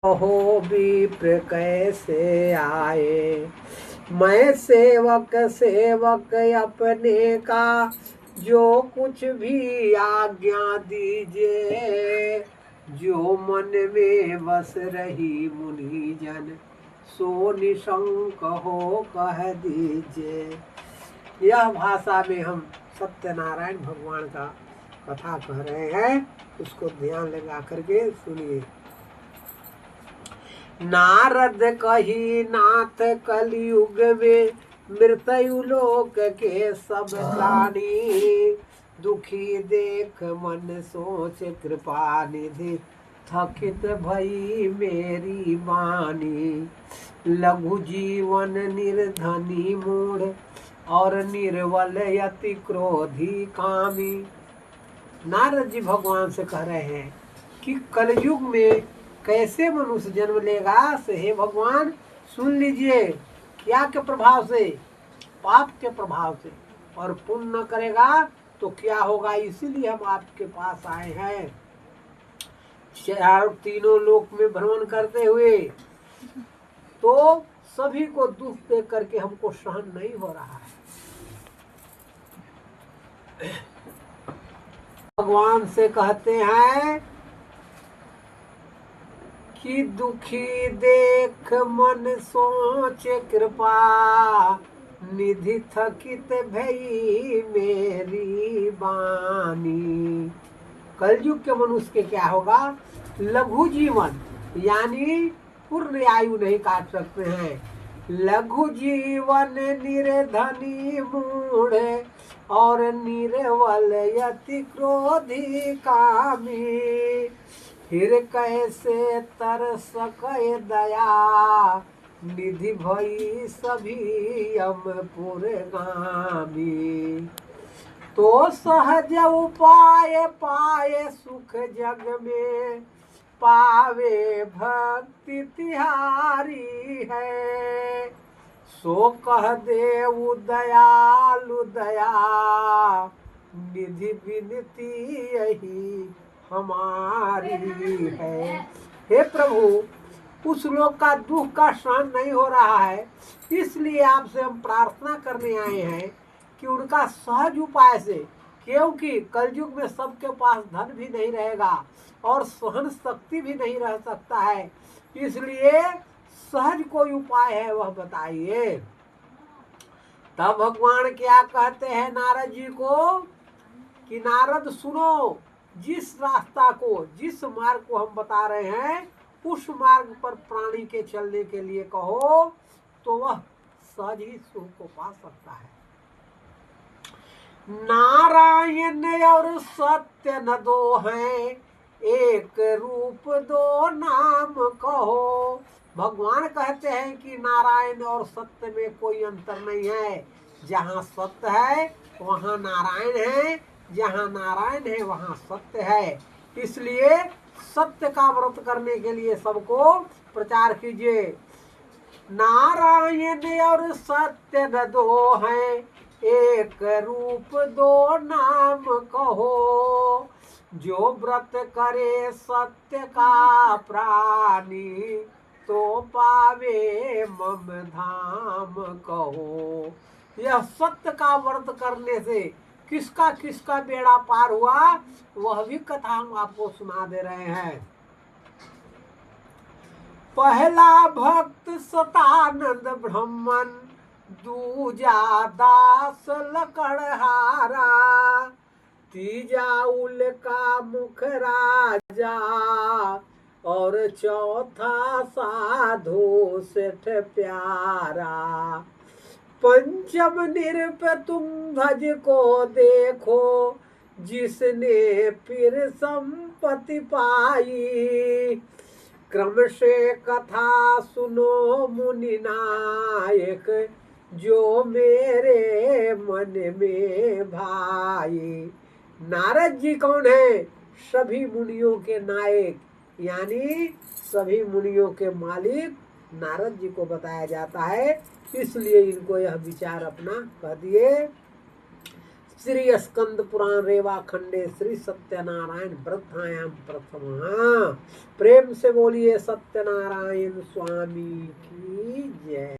हो विप्र कैसे आए। मैं सेवक सेवक अपने का, जो कुछ भी आज्ञा दीजिए। जो मन में बस रही मुनि जन, सो निशंक हो कह दीजिए। यह भाषा में हम सत्यनारायण भगवान का कथा कह रहे हैं, उसको ध्यान लगा करके सुनिए। नारद कही नाथ कलयुग में, मृत्यु लोक के सब प्राणी। दुखी देख मन सोच कृपा निधि, थकित भई मेरी वाणी। लघु जीवन निर्धनी मूढ़, और निर्बल यति क्रोधी कामी। नारद जी भगवान से कह रहे हैं कि कलयुग में कैसे मनुष्य जन्म लेगा। से हे भगवान सुन लीजिए, क्या के प्रभाव से? पाप के प्रभाव से। और पुण्य न करेगा तो क्या होगा, इसीलिए हम आपके पास आए हैं। तीनों लोक में भ्रमण करते हुए तो सभी को दुख देख करके हमको सहन नहीं हो रहा है। भगवान से कहते हैं कि दुखी देख मन सोच कृपा निधि, थकित भई मेरी बानी। कलयुग के मनुष्य के क्या होगा? लघु जीवन, यानी पूर्ण आयु नहीं काट सकते हैं। लघु जीवन निर्धनी मूढ़, और निर्बल यति क्रोधी कामी। फिर कैसे तर सके दया, निधि भई सभी यमपुर गामी। तो सहज उपाय पाए सुख जग में, पावे भक्ति तिहारी है। सो कह देव दयालु दया, निधि विनती यही हमारी है। हे प्रभु, उस लोग का दुख का सहन नहीं हो रहा है, इसलिए आपसे हम प्रार्थना करने आए हैं कि उनका सहज उपाय से, क्योंकि कलयुग में सबके पास धन भी नहीं रहेगा और सहन शक्ति भी नहीं रह सकता है, इसलिए सहज कोई उपाय है वह बताइए। तब भगवान क्या कहते हैं नारद जी को कि नारद सुनो, जिस रास्ता को, जिस मार्ग को हम बता रहे हैं, उस मार्ग पर प्राणी के चलने के लिए कहो तो वह सहज ही सुख को पा सकता है। नारायण और सत्य न दो हैं, एक रूप दो नाम कहो। भगवान कहते हैं कि नारायण और सत्य में कोई अंतर नहीं है। जहाँ सत्य है वहाँ नारायण है, जहाँ नारायण है वहाँ सत्य है। इसलिए सत्य का व्रत करने के लिए सबको प्रचार कीजिए। नारायण और सत्य न दो हैं, एक रूप दो नाम कहो। जो व्रत करे सत्य का प्राणी, तो पावे मम धाम कहो। यह सत्य का व्रत करने से किसका किसका बेड़ा पार हुआ, वह भी कथा हम आपको सुना दे रहे हैं। पहला भक्त सतानंद ब्राह्मण, दूजा दास लकड़हारा, तीजा उल्का मुख राजा, और चौथा साधु सेठ प्यारा। पंचम निरप तुम भज को देखो, जिसने फिर संपत्ति पाई। क्रम से कथा सुनो मुनि नायक, जो मेरे मन में भाई। नारद जी कौन है? सभी मुनियों के नायक, यानी सभी मुनियों के मालिक नारद जी को बताया जाता है, इसलिए इनको यह विचार अपना कह दिए। श्री स्कंद पुराण रेवा खंडे श्री सत्यनारायण व्रतायाम प्रथमा। प्रेम से बोलिए सत्यनारायण स्वामी की जय।